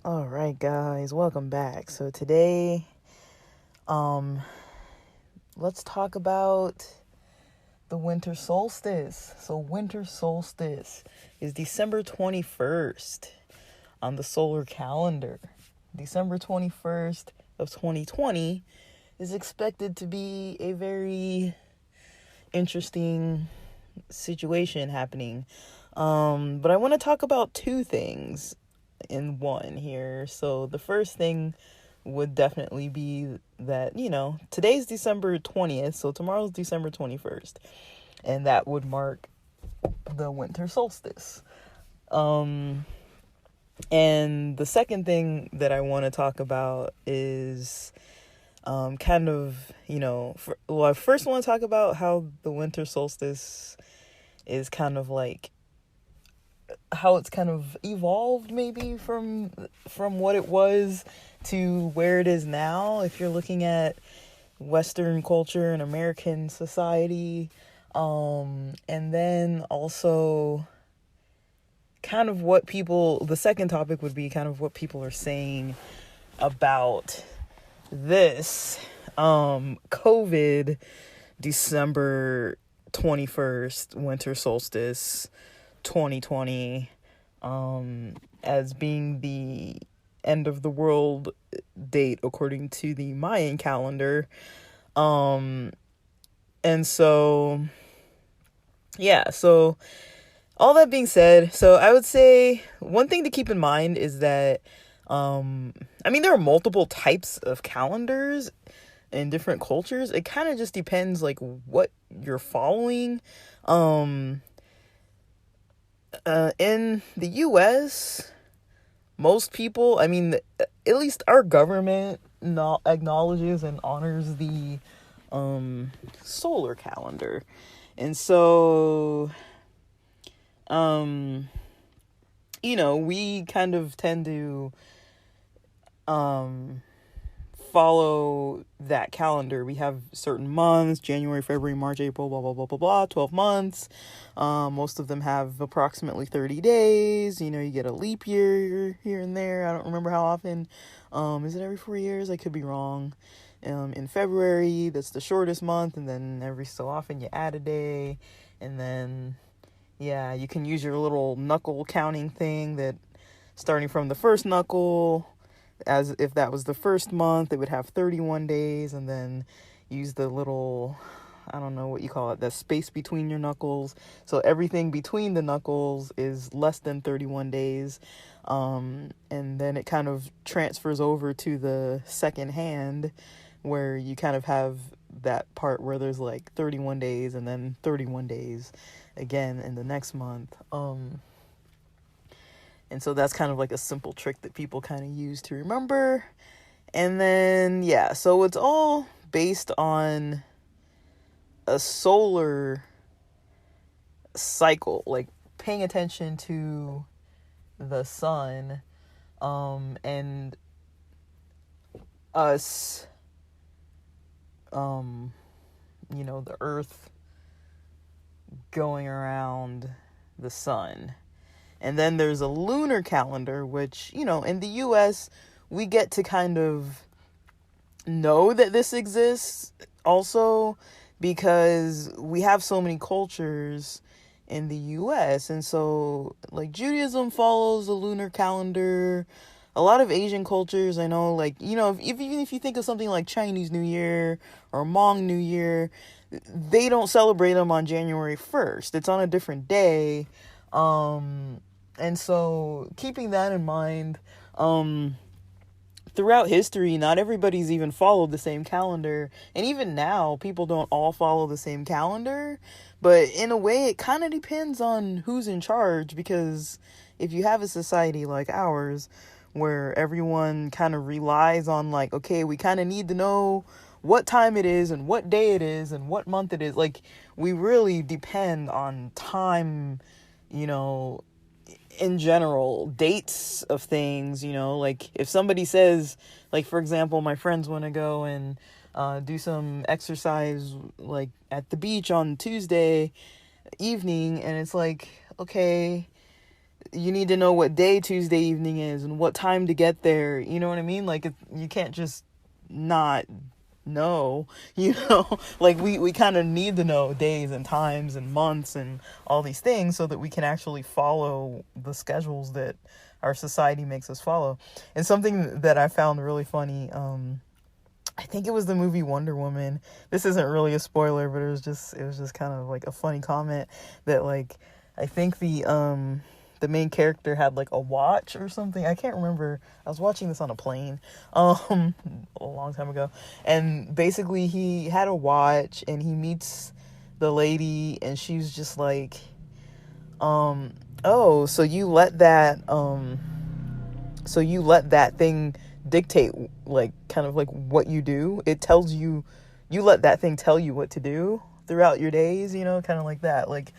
All right, guys, welcome back. So today, um, let's talk about the winter solstice. So winter solstice is December 21st on the solar calendar. December 21st of 2020 is expected to be a very interesting situation happening. But I want to talk about two things in one here. So the first thing would definitely be that, today's December 20th, so tomorrow's December 21st, and that would mark the winter solstice. And the second thing that I want to talk about is kind of, I first want to talk about how the winter solstice is kind of like how it's kind of evolved maybe from what it was to where it is now if you're looking at Western culture and American society, and then also kind of the second topic would be kind of what people are saying about this COVID December 21st winter solstice 2020 as being the end of the world date according to the Mayan calendar. And so all that being said, so I would say one thing to keep in mind is that there are multiple types of calendars in different cultures. It kind of just depends like what you're following. In the US, most people, at least our government acknowledges and honors the solar calendar. And so, we kind of tend to follow that calendar. We have certain months: January, February, March, April, blah blah blah blah blah, 12 months. Most of them have approximately 30 days. You get a leap year here and there. I don't remember how often. Is it every 4 years? I could be wrong. In February, that's the shortest month, and then every so often you add a day, and then you can use your little knuckle counting thing that starting from the first knuckle, as if that was the first month, it would have 31 days, and then use the little, I don't know what you call it, the space between your knuckles. So everything between the knuckles is less than 31 days. And then it kind of transfers over to the second hand, where you kind of have that part where there's like 31 days and then 31 days again in the next month. And so that's kind of like a simple trick that people kind of use to remember. And then, so it's all based on a solar cycle, like paying attention to the sun, and us, the earth going around the sun. And then there's a lunar calendar, which, in the US, we get to kind of know that this exists also because we have so many cultures in the US. And so, like, Judaism follows a lunar calendar. A lot of Asian cultures, I know, like, even if you think of something like Chinese New Year or Hmong New Year, they don't celebrate them on January 1st. It's on a different day. And so keeping that in mind, throughout history, not everybody's even followed the same calendar. And even now, people don't all follow the same calendar. But in a way, it kind of depends on who's in charge. Because if you have a society like ours, where everyone kind of relies on like, okay, we kind of need to know what time it is and what day it is and what month it is. Like, we really depend on time, in general, dates of things, like if somebody says, like, for example, my friends want to go and do some exercise like at the beach on Tuesday evening, and it's like, okay, you need to know what day Tuesday evening is and what time to get there. You know what I mean? Like, you can't just not know, like we kind of need to know days and times and months and all these things so that we can actually follow the schedules that our society makes us follow. And something that I found really funny, I think it was the movie Wonder Woman. This isn't really a spoiler, but it was just kind of like a funny comment that, like, I think the main character had like a watch or something. I can't remember. I was watching this on a plane a long time ago. And basically he had a watch and he meets the lady and she's just like, oh, so you let that thing dictate, like, kind of like what you do. It tells you, you let that thing tell you what to do throughout your days, kind of like that. Like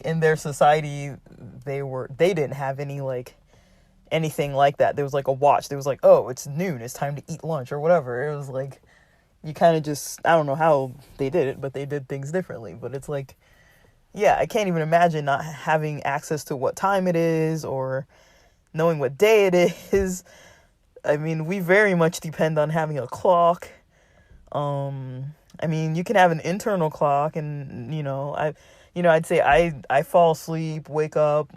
in their society, they didn't have any, like, anything like that. There was like a watch. There was like, oh, it's noon, it's time to eat lunch or whatever. It was like, you kind of just, I don't know how they did it, but they did things differently. But it's like, yeah, I can't even imagine not having access to what time it is or knowing what day it is. I mean, we very much depend on having a clock. I mean, you can have an internal clock and, I'd say I fall asleep, wake up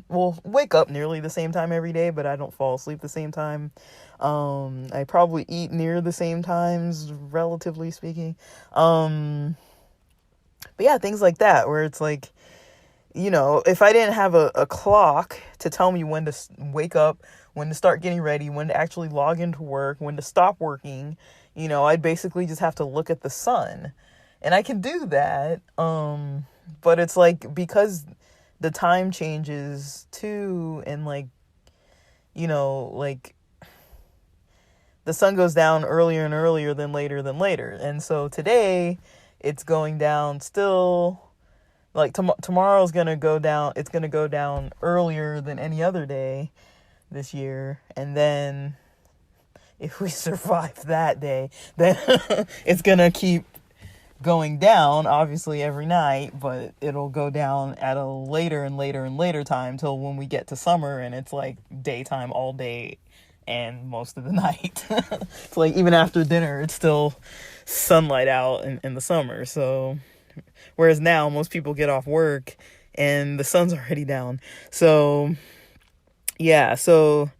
wake up nearly the same time every day, but I don't fall asleep the same time. I probably eat near the same times, relatively speaking. But yeah, things like that, where it's like, if I didn't have a clock to tell me when to wake up, when to start getting ready, when to actually log into work, when to stop working, I'd basically just have to look at the sun. And I can do that, but it's like, because the time changes too, and like, like the sun goes down earlier and earlier than later. And so today it's going down still, like tomorrow's going to go down. It's going to go down earlier than any other day this year. And then if we survive that day, then it's going to keep going down, obviously, every night, but it'll go down at a later and later time till when we get to summer and it's like daytime all day and most of the night. It's like even after dinner, it's still sunlight out in the summer. So, whereas now most people get off work and the sun's already down. So, yeah, so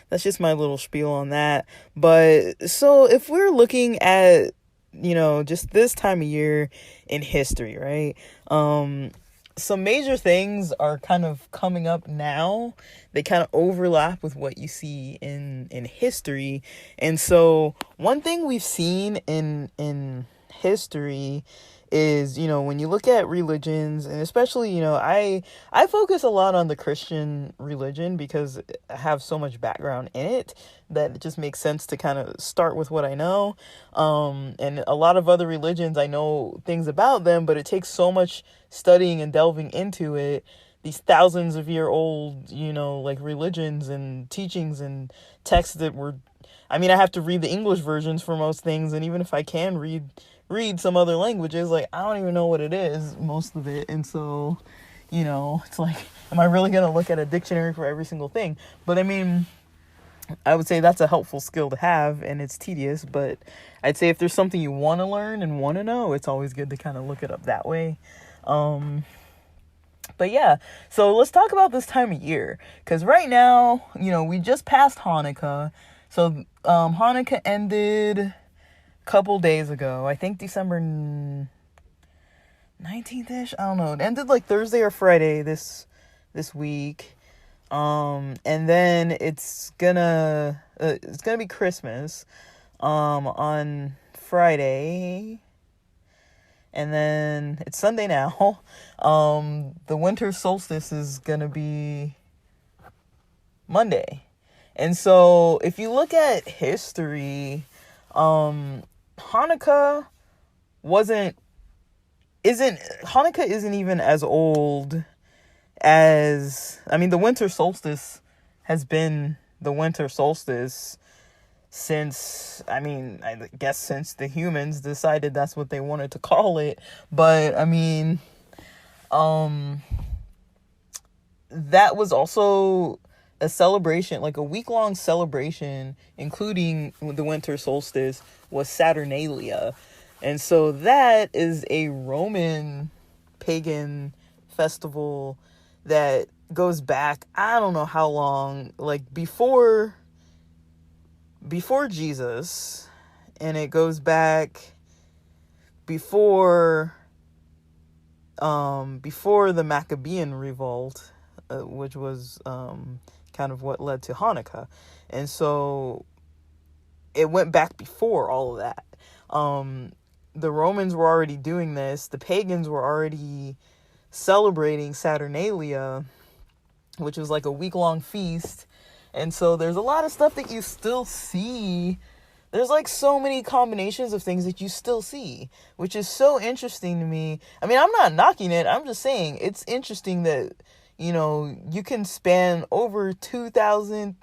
that's just my little spiel on that. But so if we're looking at just this time of year in history, right? Some major things are kind of coming up now. They kind of overlap with what you see in history. And so one thing we've seen in history is, when you look at religions, and especially, I focus a lot on the Christian religion because I have so much background in it that it just makes sense to kind of start with what I know. And a lot of other religions, I know things about them, but it takes so much studying and delving into it. These thousands of year old, like religions and teachings and texts that I have to read the English versions for most things. And even if I can read some other languages, like, I don't even know what it is, most of it. And so, it's like, am I really going to look at a dictionary for every single thing? But I would say that's a helpful skill to have, and it's tedious, but I'd say if there's something you want to learn and want to know, it's always good to kind of look it up that way. But yeah, so let's talk about this time of year, because right now, we just passed Hanukkah. So Hanukkah ended couple days ago. I think December 19th-ish. I don't know. It ended like Thursday or Friday this week. And then it's gonna be Christmas on Friday. And then it's Sunday now. The winter solstice is gonna be Monday. And so if you look at history, Hanukkah isn't even as old as, the winter solstice has been the winter solstice since, I guess since the humans decided that's what they wanted to call it. But that was also a celebration, like a week-long celebration, including the winter solstice, was Saturnalia. And so that is a Roman pagan festival that goes back, I don't know how long, like before Jesus, and it goes back before the Maccabean revolt, which was kind of what led to Hanukkah. And so it went back before all of that. The Romans were already doing this. The pagans were already celebrating Saturnalia, which was like a week-long feast. And so there's a lot of stuff that you still see. There's like so many combinations of things that you still see, which is so interesting to me. I mean, I'm not knocking it. I'm just saying it's interesting that, you know, you can span over 2,000,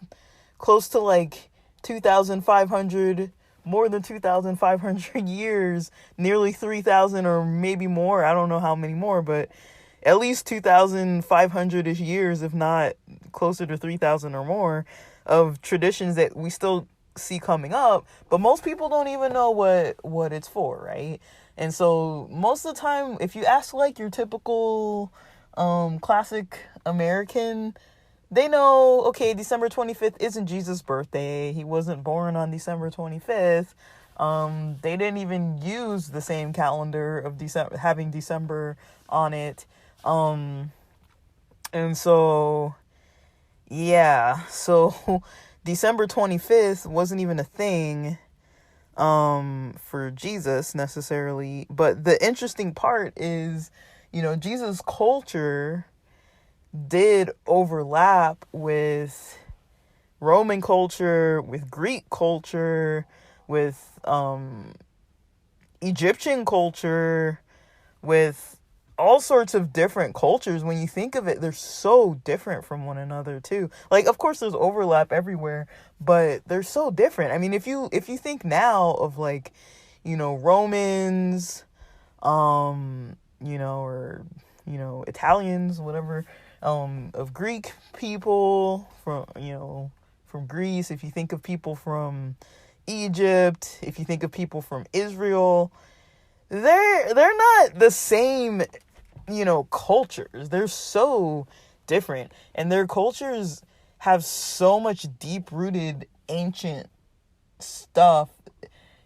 close to like 2,500, more than 2,500 years, nearly 3,000 or maybe more. I don't know how many more, but at least 2,500-ish years, if not closer to 3,000 or more, of traditions that we still see coming up, but most people don't even know what it's for, right? And so most of the time, if you ask like your typical classic American, they know, okay, December 25th isn't Jesus' birthday. He wasn't born on December 25th. They didn't even use the same calendar of December, having December on it. And so, yeah, so December 25th wasn't even a thing for Jesus necessarily. But the interesting part is, you know, Jesus' culture did overlap with Roman culture, with Greek culture, with Egyptian culture, with all sorts of different cultures. When you think of it, they're so different from one another too. Like, of course there's overlap everywhere, but they're so different. I mean, if you think now of like, you know, Romans, you know, or, you know, Italians, whatever, of Greek people from, you know, from Greece, if you think of people from Egypt, if you think of people from Israel, they're not the same, you know, cultures. They're so different, and their cultures have so much deep-rooted ancient stuff,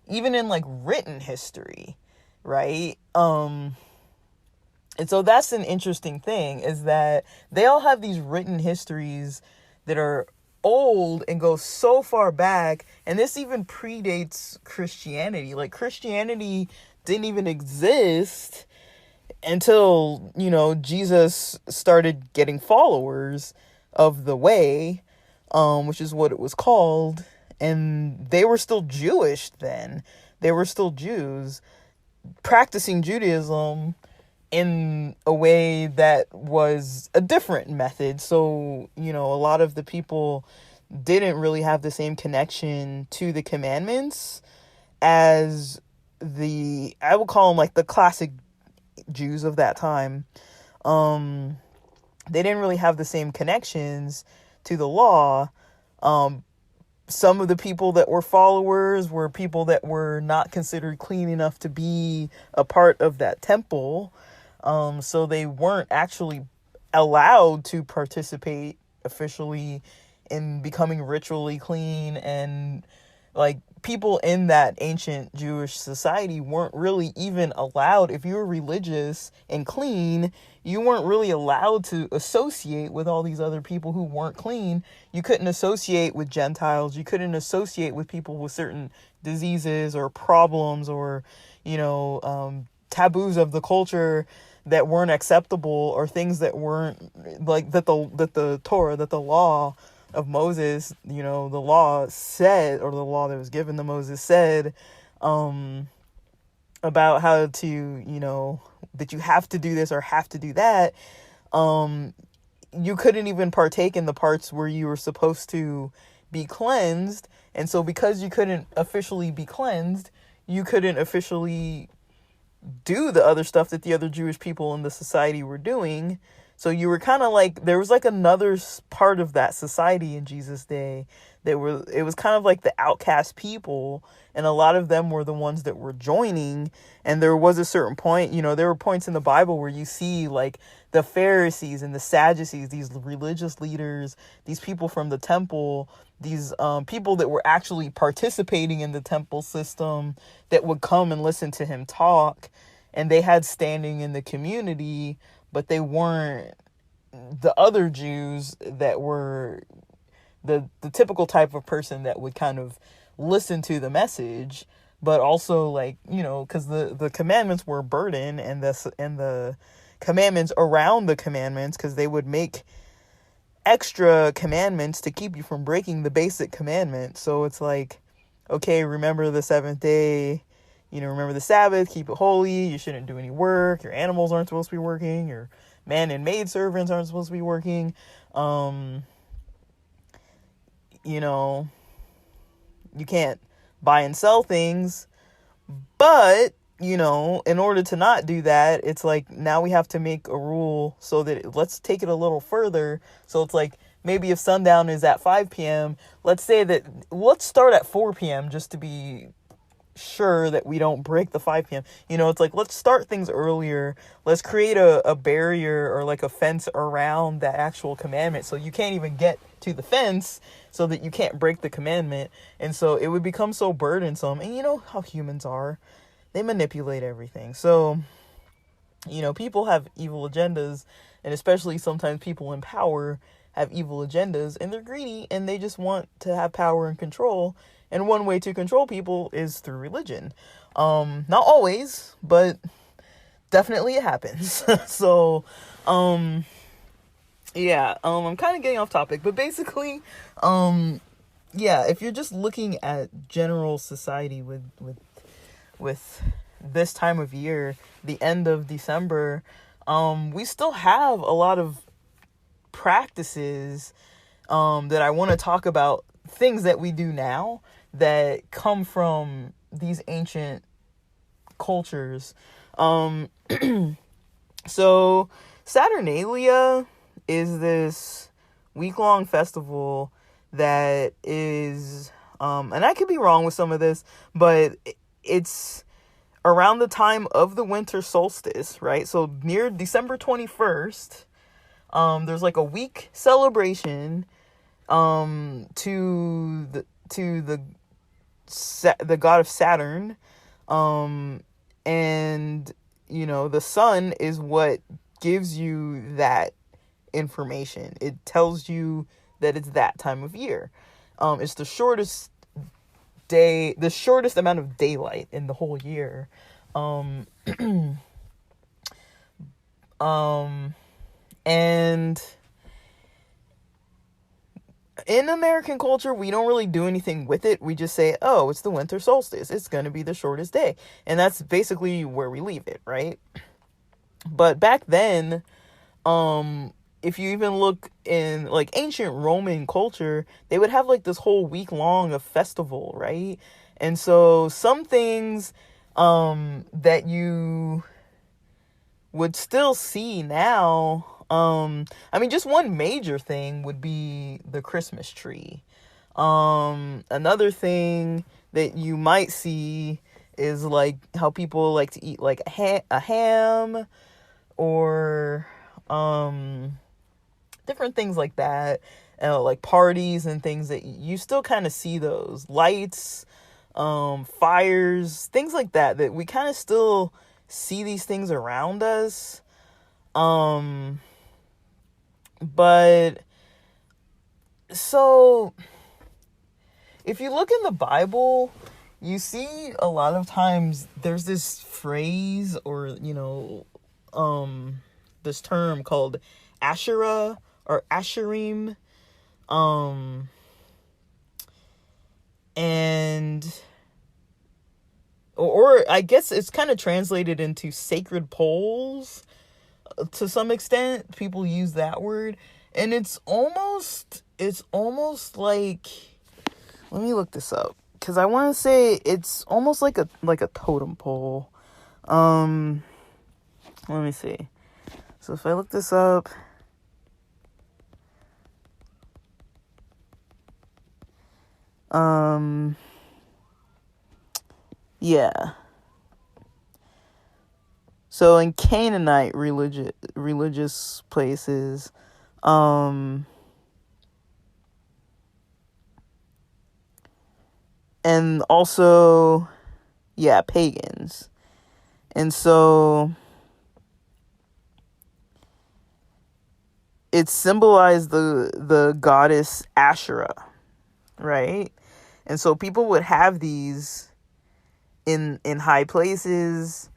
even in like written history, right? And so that's an interesting thing, is that they all have these written histories that are old and go so far back. And this even predates Christianity. Like, Christianity didn't even exist until, you know, Jesus started getting followers of the way, which is what it was called. And they were still Jewish then. They were still Jews practicing Judaism in a way that was a different method. So, you know, a lot of the people didn't really have the same connection to the commandments as I would call them like the classic Jews of that time. They didn't really have the same connections to the law. Some of the people that were followers were people that were not considered clean enough to be a part of that temple. So they weren't actually allowed to participate officially in becoming ritually clean. And like, people in that ancient Jewish society weren't really even allowed. If you were religious and clean, you weren't really allowed to associate with all these other people who weren't clean. You couldn't associate with Gentiles. You couldn't associate with people with certain diseases or problems, or, you know, taboos of the culture that weren't acceptable, or things that weren't like that the Torah, that the law of Moses, you know, the law said, or the law that was given to Moses said, about how to, you know, that you have to do this or have to do that. You couldn't even partake in the parts where you were supposed to be cleansed. And so because you couldn't officially be cleansed, you couldn't officially do the other stuff that the other Jewish people in the society were doing. So you were kind of like, there was like another part of that society in Jesus' day that were, it was kind of like the outcast people, and a lot of them were the ones that were joining. And there was a certain point, you know, there were points in the Bible where you see like the Pharisees and the Sadducees, these religious leaders, these people from the temple, these people that were actually participating in the temple system, that would come and listen to him talk, and they had standing in the community, but they weren't the other Jews that were the typical type of person that would kind of listen to the message, but also, like, you know, because the commandments were a burden, and the commandments around the commandments, because they would make extra commandments to keep you from breaking the basic commandment. So it's like, okay, remember the seventh day, you know, remember the Sabbath, keep it holy, you shouldn't do any work, your animals aren't supposed to be working, your man and maid servants aren't supposed to be working, you know, you can't buy and sell things. But, you know, in order to not do that, it's like, now we have to make a rule so that let's take it a little further. So it's like, maybe if sundown is at 5 p.m., let's start at 4 p.m. just to be sure that we don't break the 5 p.m. You know, it's like, let's start things earlier. Let's create a barrier or like a fence around that actual commandment, so you can't even get to the fence, so that you can't break the commandment. And so it would become so burdensome. And you know how humans are. They manipulate everything. So, you know, people have evil agendas, and especially sometimes people in power have evil agendas, and they're greedy, and they just want to have power and control. And one way to control people is through religion. Not always, but definitely it happens. So, yeah, I'm kind of getting off topic, but basically, yeah, if you're just looking at general society with this time of year, the end of December, we still have a lot of practices, that I want to talk about, things that we do now that come from these ancient cultures. So Saturnalia is this week-long festival that is, and I could be wrong with some of this, but it's around the time of the winter solstice, right? So near December 21st, there's like a week celebration, to the god of Saturn, and you know, the sun is what gives you that information. It tells you that it's that time of year. It's the shortest amount of daylight in the whole year. And in American culture, we don't really do anything with it. We just say, oh, it's the winter solstice, it's going to be the shortest day. And that's basically where we leave it, right? But back then, if you even look in like ancient Roman culture, they would have like this whole week long of festival, right? And so some things that you would still see now, I mean, just one major thing would be the Christmas tree. Another thing that you might see is like how people like to eat like a ham, or different things like that, like parties and things that you still kind of see those lights, fires, things like that we kind of still see these things around us. But so if you look in the Bible, you see a lot of times there's this phrase, or, you know, this term called Asherah or Asherim. And or I guess it's kind of translated into sacred poles to some extent. People use that word, and it's almost like, let me look this up, because I want to say it's almost like a totem pole. Let me see. So if I look this up, Yeah. So in Canaanite religious places, and also, yeah, pagans. And so it symbolized the goddess Asherah, right? And so people would have these in high places.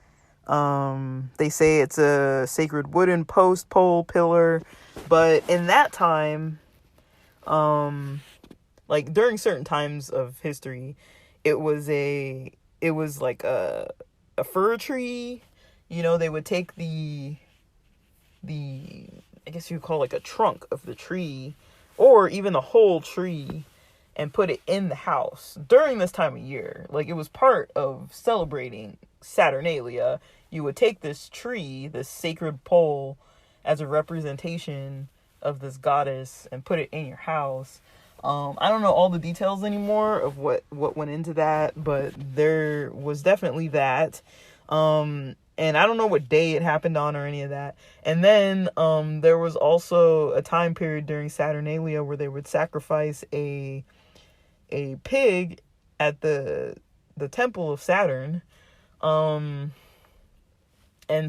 They say it's a sacred wooden post, pole, pillar, but in that time, like during certain times of history, it was like a fir tree. They would take the I guess you would call it like a trunk of the tree, or even the whole tree, and put it in the house during this time of year. Like, it was part of celebrating Saturnalia. You would take this tree, this sacred pole, as a representation of this goddess and put it in your house. I don't know all the details anymore of what went into that, but there was definitely that. And I don't know what day it happened on or any of that. And then there was also a time period during Saturnalia where they would sacrifice a pig at the temple of Saturn. And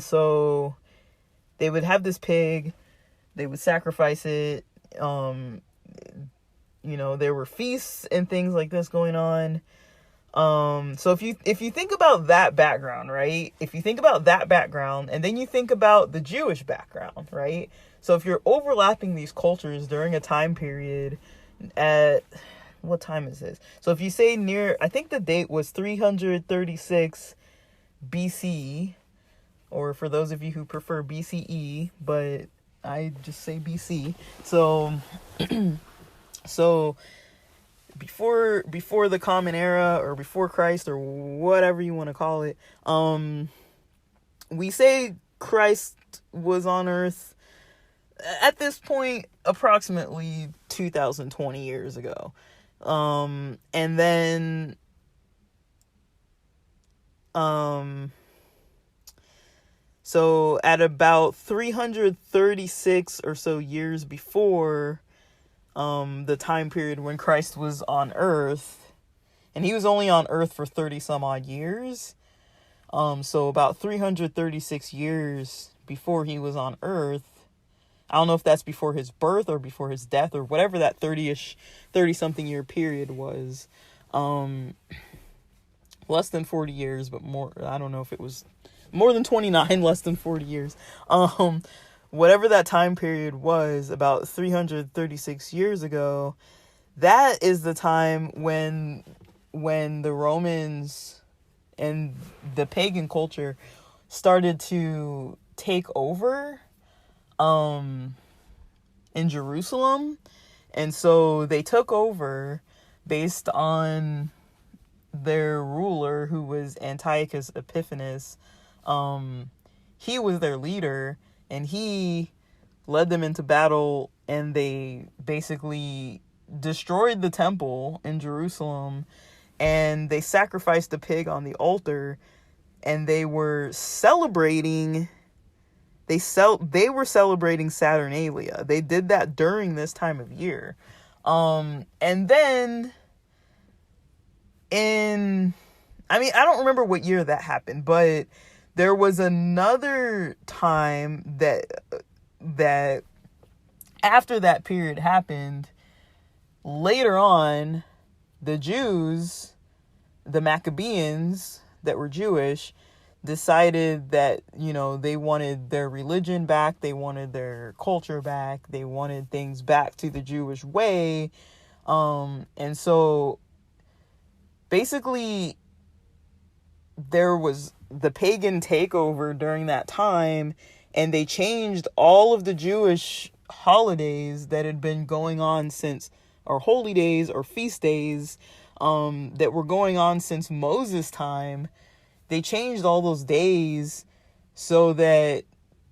so they would have this pig, they would sacrifice it. There were feasts and things like this going on. So if you think about that background, right? If you think about that background, and then you think about the Jewish background, right? So if you're overlapping these cultures during a time period at, what time is this? So if you say I think the date was 336 BC, or for those of you who prefer BCE, but I just say BC. So, so before the Common Era, or before Christ, or whatever you want to call it, we say Christ was on Earth at this point approximately 2020 years ago. And then so at about 336 or so years before the time period when Christ was on Earth, and he was only on Earth for 30 some odd years. So about 336 years before he was on Earth. I don't know if that's before his birth or before his death, or whatever that 30 something year period was. Less than 40 years, but more, I don't know if it was more than 29, less than 40 years. Whatever that time period was, about 336 years ago, that is the time when the Romans and the pagan culture started to take over in Jerusalem. And so they took over based on their ruler, who was Antiochus Epiphanes. He was their leader, and he led them into battle, and they basically destroyed the temple in Jerusalem, and they sacrificed a pig on the altar, and they were celebrating Saturnalia. They did that during this time of year. And then I don't remember what year that happened, but there was another time that after that period happened, later on, the Jews, the Maccabees that were Jewish, decided that, they wanted their religion back, they wanted their culture back, they wanted things back to the Jewish way. And so basically there was the pagan takeover during that time, and they changed all of the Jewish holidays that had been going on since, or holy days or feast days, that were going on since Moses' time. They changed all those days so that,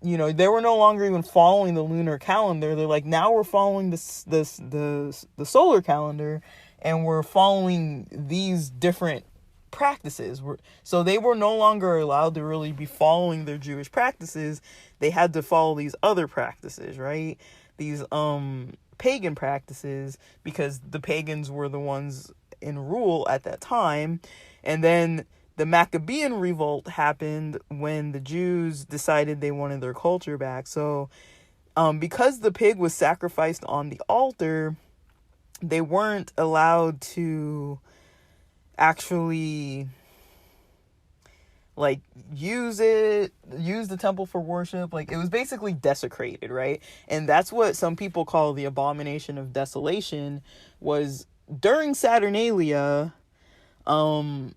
they were no longer even following the lunar calendar. They're like, now we're following the solar calendar. and were following these different practices. So they were no longer allowed to really be following their Jewish practices. They had to follow these other practices, right? These pagan practices, because the pagans were the ones in rule at that time. And then the Maccabean revolt happened when the Jews decided they wanted their culture back. So because the pig was sacrificed on the altar, they weren't allowed to actually like use the temple for worship. Like, it was basically desecrated, right? And that's what some people call the abomination of desolation. Was during Saturnalia, when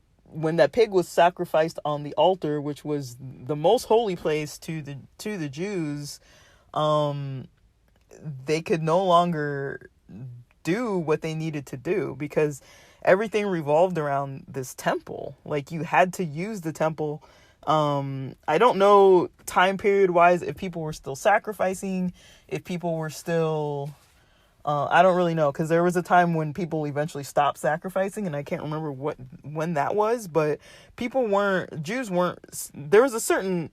that pig was sacrificed on the altar, which was the most holy place to the Jews, they could no longer do what they needed to do, because everything revolved around this temple. Like, you had to use the temple. I don't know time period wise if people were still sacrificing, if people were still I don't really know, because there was a time when people eventually stopped sacrificing, and I can't remember when that was. But Jews weren't, there was a certain,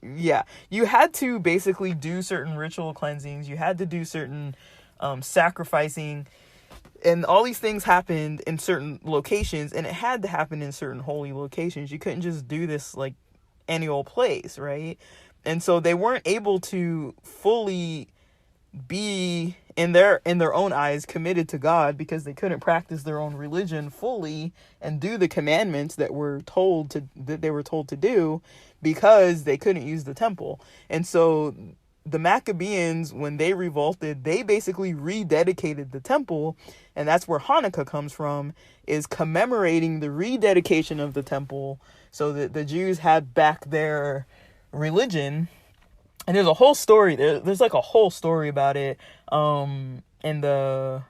you had to basically do certain ritual cleansings, you had to do certain sacrificing, and all these things happened in certain locations, and it had to happen in certain holy locations. You couldn't just do this like any old place, right? And so they weren't able to fully be in their own eyes committed to God, because they couldn't practice their own religion fully and do the commandments that they were told to do, because they couldn't use the temple. And so the Maccabeans, when they revolted, they basically rededicated the temple, and that's where Hanukkah comes from, is commemorating the rededication of the temple, so that the Jews had back their religion. And there's a whole story, there's like a whole story about it in the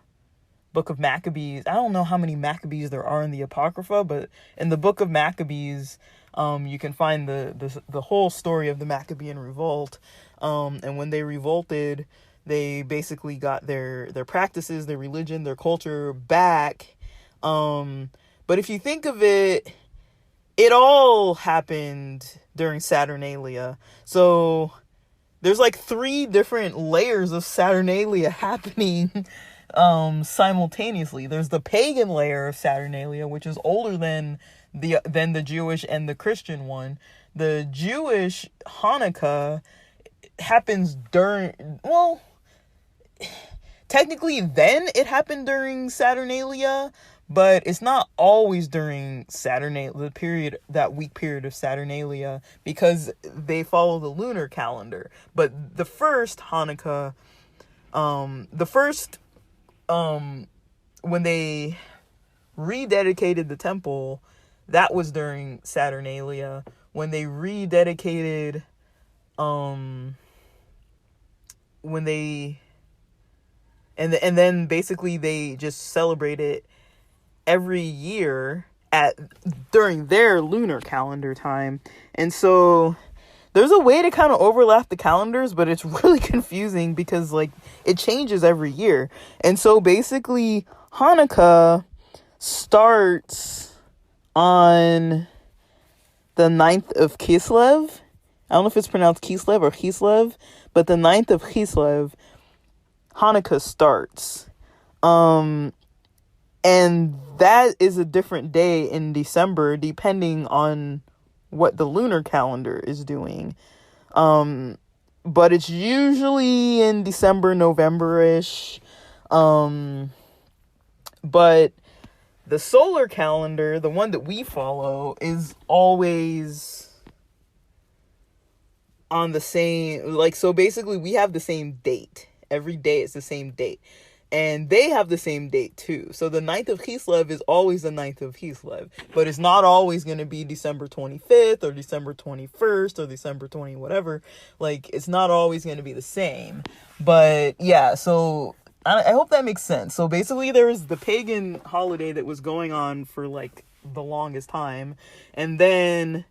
book of Maccabees. I don't know how many Maccabees there are in the Apocrypha, but in the book of Maccabees, you can find the whole story of the Maccabean revolt. And when they revolted, they basically got their practices, their religion, their culture back. But if you think of it, it all happened during Saturnalia. So there's like 3 different layers of Saturnalia happening simultaneously. There's the pagan layer of Saturnalia, which is older than the Jewish and the Christian one. The Jewish Hanukkah happens technically then it happened during Saturnalia, but it's not always during Saturnalia, that week period of Saturnalia, because they follow the lunar calendar. But the first Hanukkah, when they rededicated the temple, that was during Saturnalia. When they rededicated, and then basically they just celebrate it every year during their lunar calendar time. And so there's a way to kind of overlap the calendars, but it's really confusing, because like it changes every year. And so basically Hanukkah starts on the 9th of Kislev. I don't know if it's pronounced Kislev or Kislev, but the 9th of Kislev, Hanukkah starts. And that is a different day in December, depending on what the lunar calendar is doing. But it's usually in December, November-ish. But the solar calendar, the one that we follow, is always on the same, like, so basically we have the same date. Every day it's the same date. And they have the same date too. So the 9th of Kislev is always the 9th of Kislev. But it's not always going to be December 25th or December 21st or December 20 whatever. Like, it's not always going to be the same. But yeah, so I hope that makes sense. So basically there was the pagan holiday that was going on for like the longest time. And then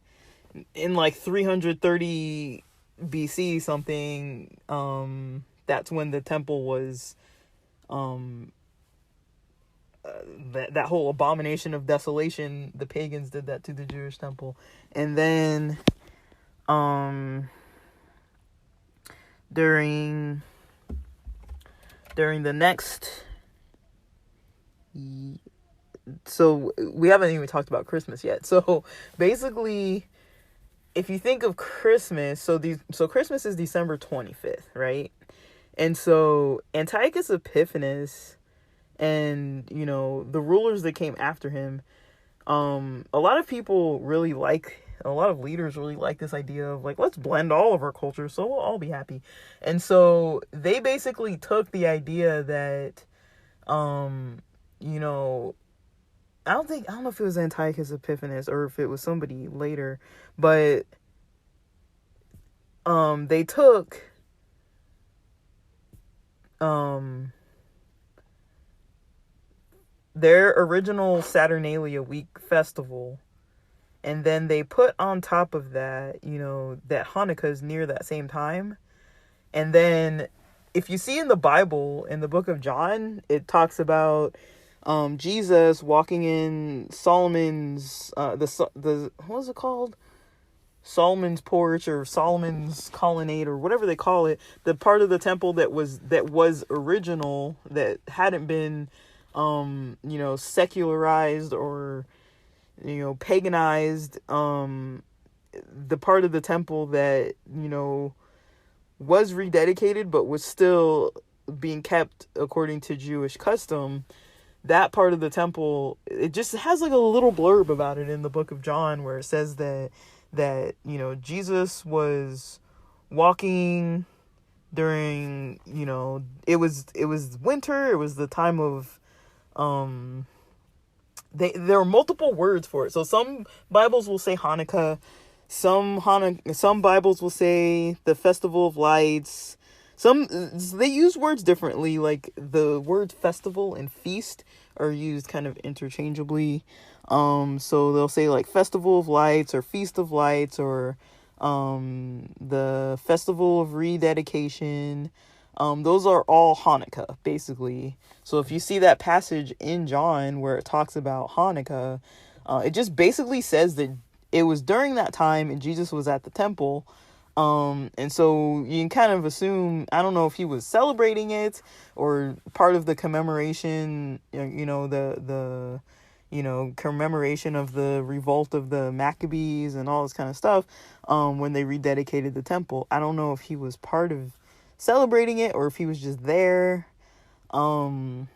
in like 330 BC something, that's when the temple was that whole abomination of desolation, the pagans did that to the Jewish temple. And then during the next, so we haven't even talked about Christmas yet. So basically, if you think of Christmas, so Christmas is December 25th, right? And so Antiochus Epiphanes and, the rulers that came after him, a lot of leaders really like this idea of like, let's blend all of our cultures so we'll all be happy. And so they basically took the idea that, I don't know if it was Antiochus Epiphanes or if it was somebody later, but they took their original Saturnalia week festival, and then they put on top of that, that Hanukkah is near that same time. And then if you see in the Bible, in the book of John, it talks about Jesus walking in Solomon's the what was it called? Solomon's porch or Solomon's colonnade or whatever they call it, the part of the temple that was original, that hadn't been secularized or paganized, the part of the temple that was rededicated but was still being kept according to Jewish custom. That part of the temple, it just has like a little blurb about it in the book of John, where it says that Jesus was walking during, it was winter, it was the time of there are multiple words for it. So some Bibles will say Hanukkah, some Bibles will say the Festival of Lights. They use words differently, like the words festival and feast are used kind of interchangeably. So they'll say like Festival of Lights or Feast of Lights or the Festival of Rededication. Those are all Hanukkah, basically. So if you see that passage in John where it talks about Hanukkah, it just basically says that it was during that time and Jesus was at the temple. And so you can kind of assume, I don't know if he was celebrating it or part of the commemoration, the commemoration of the revolt of the Maccabees and all this kind of stuff, when they rededicated the temple. I don't know if he was part of celebrating it or if he was just there, or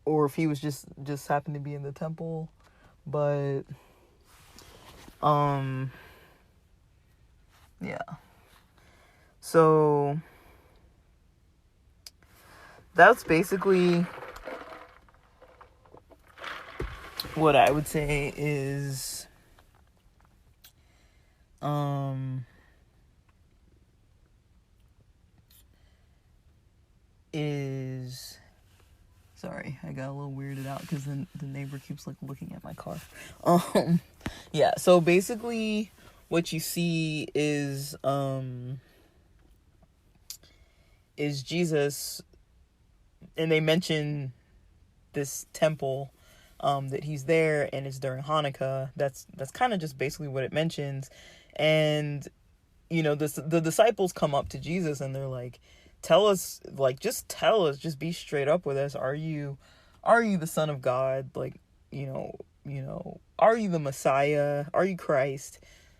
if he was just happened to be in the temple, but yeah. So that's basically what I would say is sorry, I got a little weirded out because the neighbor keeps like looking at my car. Yeah, so basically what you see is Jesus, and they mention this temple, that he's there, and it's during Hanukkah. That's kind of just basically what it mentions. And the disciples come up to Jesus and they're like, just be straight up with us. Are you the Son of God? Like, are you the Messiah? Are you Christ?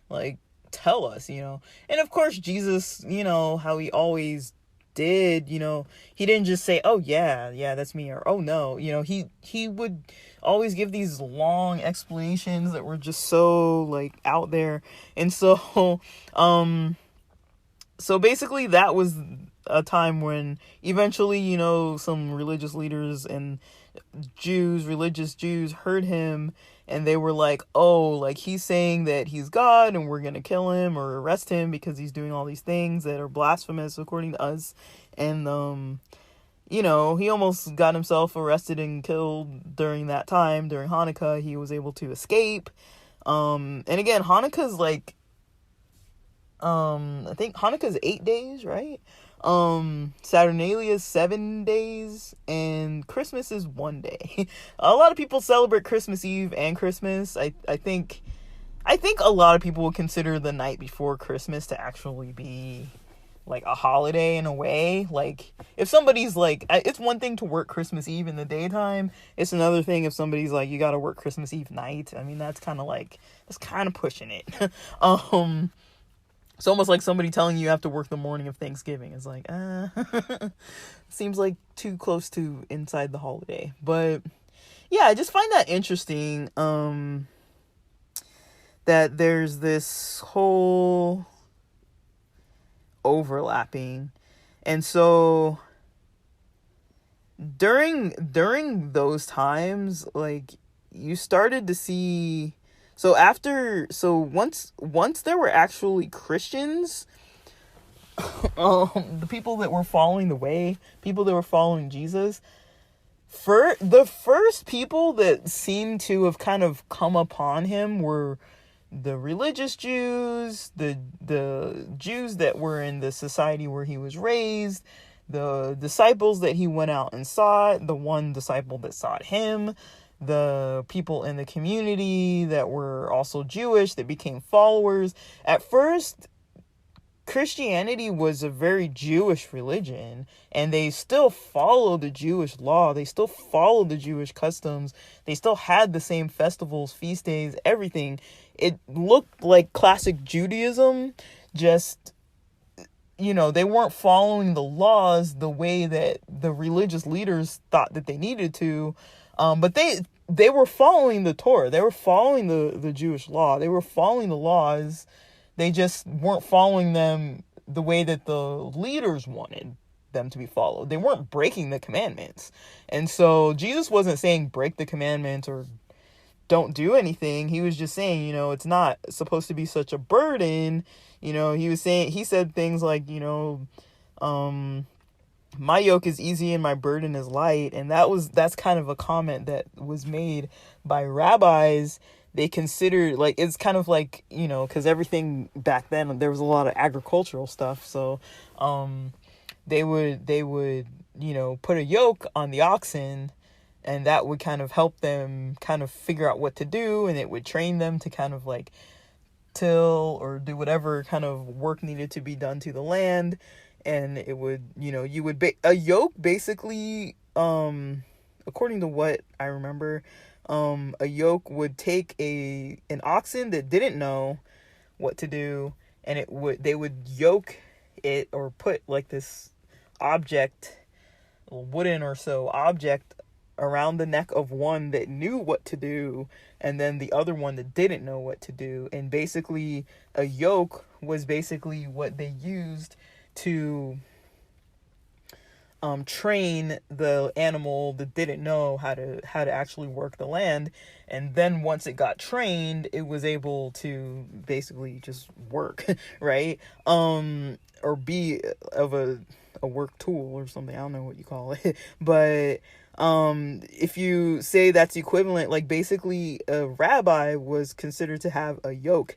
Like, tell us, And of course, Jesus, how he always did, he didn't just say, oh yeah, that's me, or oh no, he would always give these long explanations that were just so like out there. And so basically that was a time when eventually, some religious leaders and religious Jews heard him, and they were like, oh, like he's saying that he's God and we're gonna kill him or arrest him because he's doing all these things that are blasphemous according to us. And he almost got himself arrested and killed during that time. During Hanukkah, he was able to escape. And again, Hanukkah's like, I think Hanukkah's 8 days, right? Saturnalia is 7 days, and Christmas is 1 day. A lot of people celebrate Christmas Eve and Christmas. I think a lot of people would consider the night before Christmas to actually be like a holiday in a way. Like, if somebody's like, it's one thing to work Christmas Eve in the daytime. It's another thing if somebody's like, you gotta work Christmas Eve night. I mean, that's kind of pushing it. It's almost like somebody telling you have to work the morning of Thanksgiving. It's like, seems like too close to inside the holiday. But yeah, I just find that interesting. That there's this whole overlapping. And so during those times, like, you started to see, once there were actually Christians, the people that were following the way, people that were following Jesus, for the first people that seemed to have kind of come upon him were the religious Jews, the Jews that were in the society where he was raised, the disciples that he went out and sought, the one disciple that sought him, the people in the community that were also Jewish that became followers. At first, Christianity was a very Jewish religion, and they still followed the Jewish law. They still followed the Jewish customs. They still had the same festivals, feast days, everything. It looked like classic Judaism, just, they weren't following the laws the way that the religious leaders thought that they needed to. But they were following the Torah. They were following the Jewish law. They were following the laws. They just weren't following them the way that the leaders wanted them to be followed. They weren't breaking the commandments. And so Jesus wasn't saying break the commandments or don't do anything. He was just saying, it's not supposed to be such a burden. He said things like, my yoke is easy and my burden is light. And that's kind of a comment that was made by rabbis. They considered, like, it's kind of like, because everything back then, there was a lot of agricultural stuff. So they would put a yoke on the oxen, and that would kind of help them kind of figure out what to do, and it would train them to kind of like till or do whatever kind of work needed to be done to the land. And it would, a yoke basically, according to what I remember, a yoke would take an oxen that didn't know what to do, and they would yoke it or put like this object, wooden or so object, around the neck of one that knew what to do, and then the other one that didn't know what to do. And basically a yoke was basically what they used to train the animal that didn't know how to actually work the land. And then once it got trained, it was able to basically just work, right? Or be of a work tool or something. I don't know what you call it. But if you say that's equivalent, like basically a rabbi was considered to have a yoke,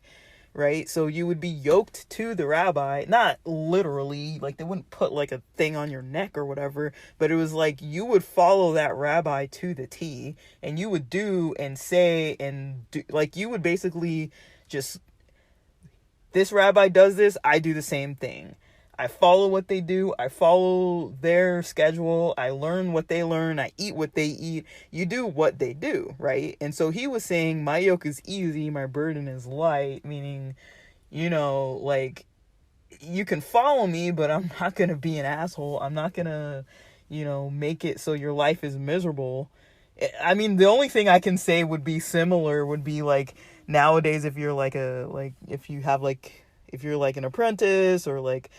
right? So you would be yoked to the rabbi, not literally, like they wouldn't put like a thing on your neck or whatever, but it was like you would follow that rabbi to the T, and you would do and say and do, like you would basically just, this rabbi does this, I do the same thing. I follow what they do. I follow their schedule. I learn what they learn. I eat what they eat. You do what they do, right? And so he was saying, my yoke is easy, my burden is light, meaning, like, you can follow me, but I'm not going to be an asshole. I'm not going to, make it so your life is miserable. I mean, the only thing I can say would be similar would be like nowadays, if you're like if you're like an apprentice or like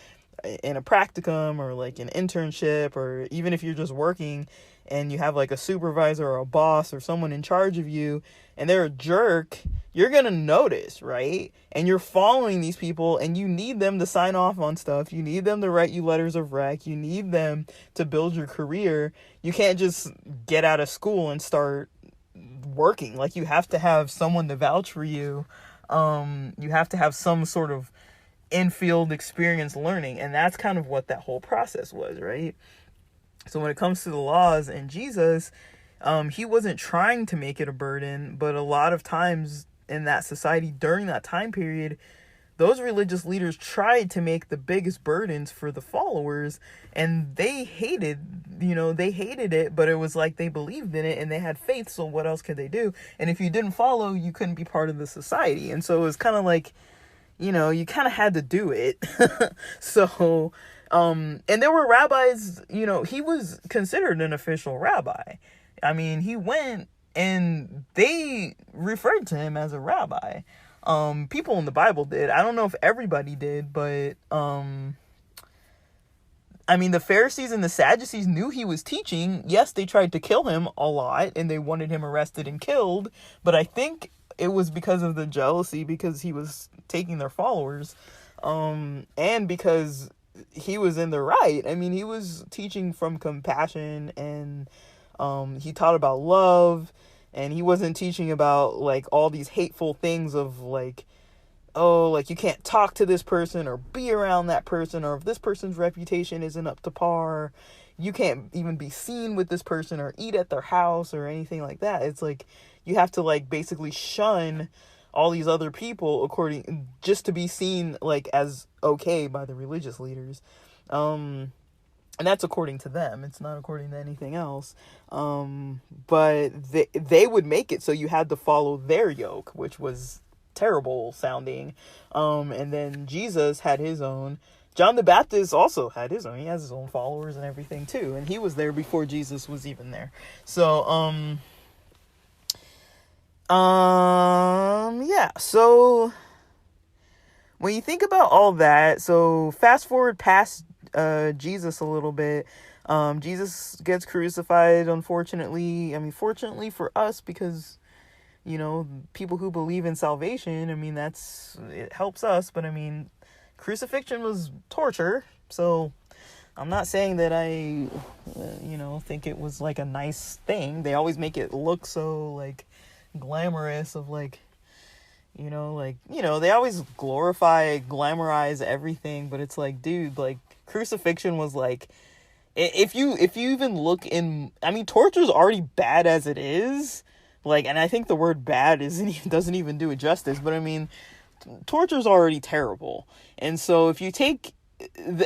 in a practicum or like an internship, or even if you're just working and you have like a supervisor or a boss or someone in charge of you and they're a jerk, you're going to notice, right? And you're following these people and you need them to sign off on stuff. You need them to write you letters of rec. You need them to build your career. You can't just get out of school and start working. Like, you have to have someone to vouch for you. You have to have some sort of in-field experience learning. And that's kind of what that whole process was, right? So when it comes to the laws and Jesus, he wasn't trying to make it a burden, but a lot of times in that society during that time period, those religious leaders tried to make the biggest burdens for the followers, and they hated it, but it was like they believed in it and they had faith, so what else could they do? And if you didn't follow, you couldn't be part of the society. And so it was kind of like, you kind of had to do it. So, and there were rabbis, he was considered an official rabbi. I mean, he went and they referred to him as a rabbi. People in the Bible did. I don't know if everybody did, but, I mean, the Pharisees and the Sadducees knew he was teaching. Yes, they tried to kill him a lot and they wanted him arrested and killed, but I think it was because of the jealousy, because he was taking their followers, and because he was in the right. I mean, he was teaching from compassion, and he taught about love, and he wasn't teaching about like all these hateful things of like, oh, like you can't talk to this person or be around that person, or if this person's reputation isn't up to par, you can't even be seen with this person or eat at their house or anything like that. It's like you have to like basically shun all these other people just to be seen like as okay by the religious leaders. And that's according to them. It's not according to anything else. But they would make it so you had to follow their yoke, which was terrible sounding. And then Jesus had his own. John the Baptist also had his own. He has his own followers and everything too. And he was there before Jesus was even there. So, yeah. So when you think about all that, so fast forward past Jesus a little bit. Jesus gets crucified, unfortunately. I mean, fortunately for us, because people who believe in salvation, I mean, it helps us. But I mean, crucifixion was torture, so I'm not saying that I think it was like a nice thing. They always make it look so like glamorous, of like, they always glamorize everything, but it's like, dude, like crucifixion was like, if you even look in, I mean, torture's already bad as it is, like, and I think the word bad doesn't even do it justice, but I mean, torture's already terrible. And so if you take,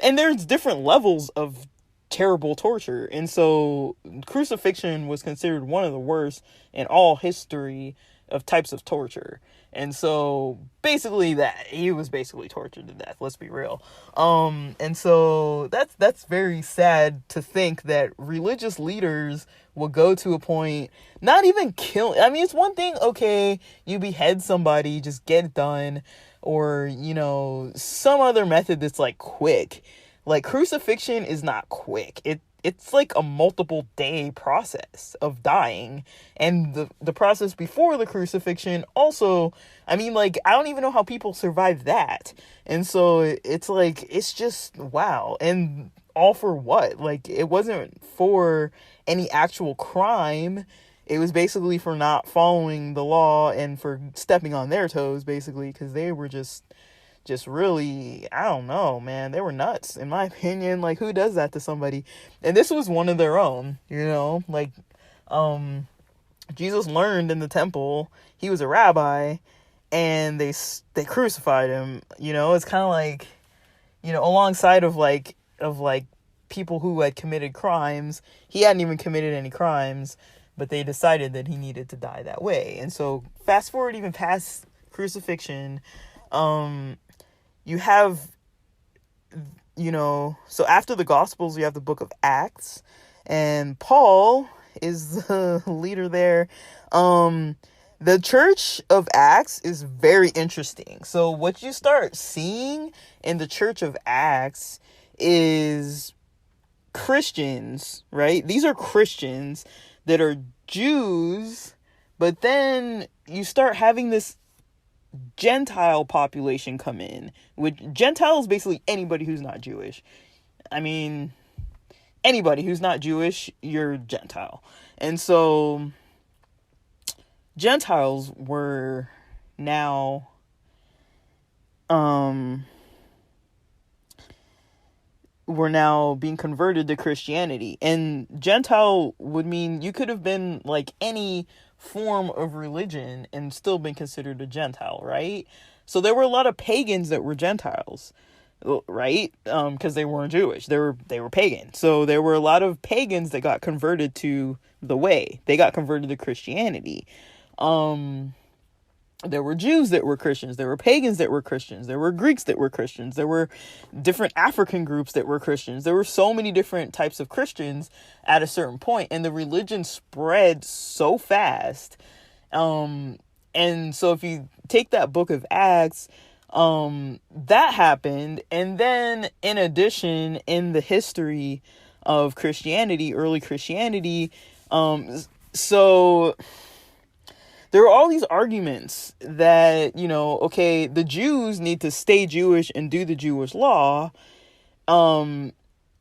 and there's different levels of terrible torture, and so crucifixion was considered one of the worst in all history of types of torture. And so basically that he was basically tortured to death, let's be real. And so that's very sad to think that religious leaders will go to a point, not even kill. I mean, it's one thing, okay, you behead somebody, just get it done, or some other method that's like quick. Like crucifixion is not quick. It's like a multiple day process of dying. And the process before the crucifixion also, I mean, like, I don't even know how people survive that. And so it's like, it's just, wow. And all for what? Like, it wasn't for any actual crime. It was basically for not following the law and for stepping on their toes, basically, because they were just really, I don't know, man, they were nuts, in my opinion. Like, who does that to somebody? And this was one of their own, like, Jesus learned in the temple. He was a rabbi, and they crucified him. It's kind of like, alongside of people who had committed crimes. He hadn't even committed any crimes, but they decided that he needed to die that way. And so fast forward even past crucifixion, you have, so after the Gospels, you have the book of Acts, and Paul is the leader there. The church of Acts is very interesting. So what you start seeing in the church of Acts is Christians, right? These are Christians that are Jews, but then you start having this Gentile population come in, which Gentile is basically anybody who's not Jewish. I mean, anybody who's not Jewish, you're Gentile. And so Gentiles were now were now being converted to Christianity. And Gentile would mean you could have been like any form of religion and still been considered a Gentile, right? So there were a lot of pagans that were Gentiles, right? Because they weren't Jewish. They were pagan. So there were a lot of pagans that got converted to the way. They got converted to Christianity. There were Jews that were Christians. There were pagans that were Christians. There were Greeks that were Christians. There were different African groups that were Christians. There were so many different types of Christians at a certain point, and the religion spread so fast. And so if you take that book of Acts, that happened. And then in addition, in the history of Christianity, early Christianity, so there are all these arguments that, okay, the Jews need to stay Jewish and do the Jewish law, and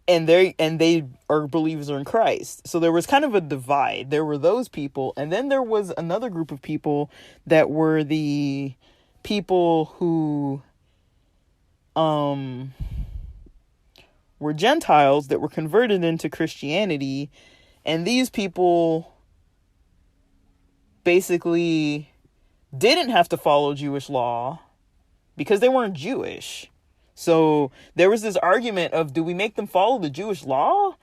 they are believers in Christ. So there was kind of a divide. There were those people, and then there was another group of people that were the people who were Gentiles that were converted into Christianity, and these people basically didn't have to follow Jewish law because they weren't Jewish. So there was this argument of, do we make them follow the Jewish law?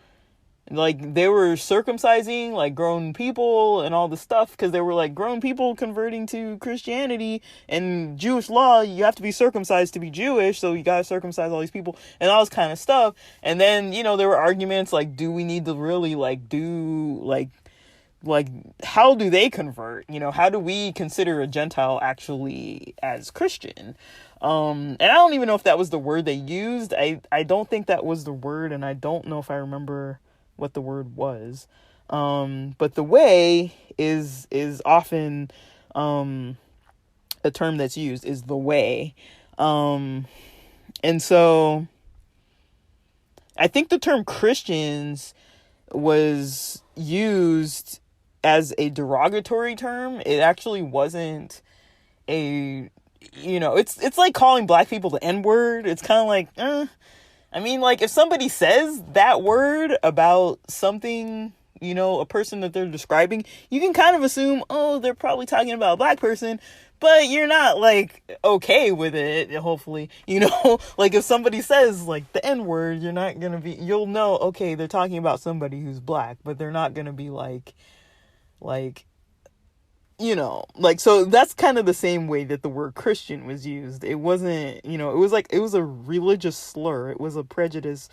Like, they were circumcising like grown people and all the stuff, because they were like grown people converting to Christianity, and Jewish law, you have to be circumcised to be Jewish, so you gotta circumcise all these people and all this kind of stuff. And then, there were arguments like, do we need to really do how do they convert? How do we consider a Gentile actually as Christian? And I don't even know if that was the word they used. I don't think that was the word, and I don't know if I remember what the word was. But the way is often a term that's used, is the way. And so I think the term Christians was used as a derogatory term. It actually wasn't it's like calling black people the N-word. It's kind of like, I mean, like, if somebody says that word about something, a person that they're describing, you can kind of assume, oh, they're probably talking about a black person, but you're not, like, okay with it, hopefully, like, if somebody says, like, the N-word, you'll know, okay, they're talking about somebody who's black, but they're not gonna be like, so that's kind of the same way that the word Christian was used. It wasn't, it was a religious slur. It was a prejudice,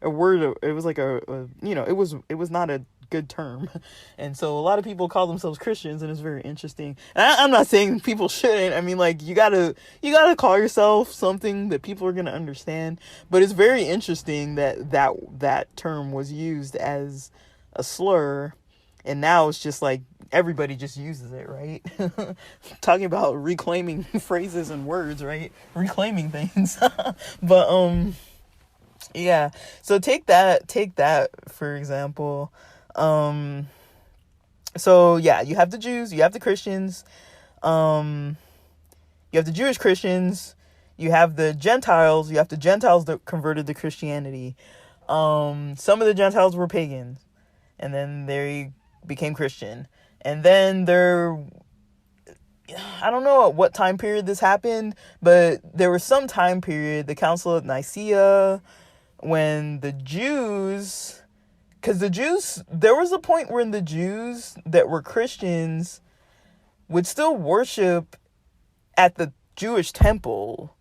a word. It was like it was not a good term. And so a lot of people call themselves Christians, and it's very interesting. And I'm not saying people shouldn't. I mean, like, you gotta call yourself something that people are going to understand. But it's very interesting that term was used as a slur. And now it's just like everybody just uses it, right? Talking about reclaiming phrases and words, right? Reclaiming things. But yeah. So take that for example. So yeah, you have the Jews, you have the Christians, you have the Jewish Christians, you have the Gentiles, you have the Gentiles that converted to Christianity. Some of the Gentiles were pagans, and then they became Christian. And then I don't know at what time period this happened, but there was some time period, the Council of Nicaea, when the Jews, because there was a point when the Jews that were Christians would still worship at the Jewish temple,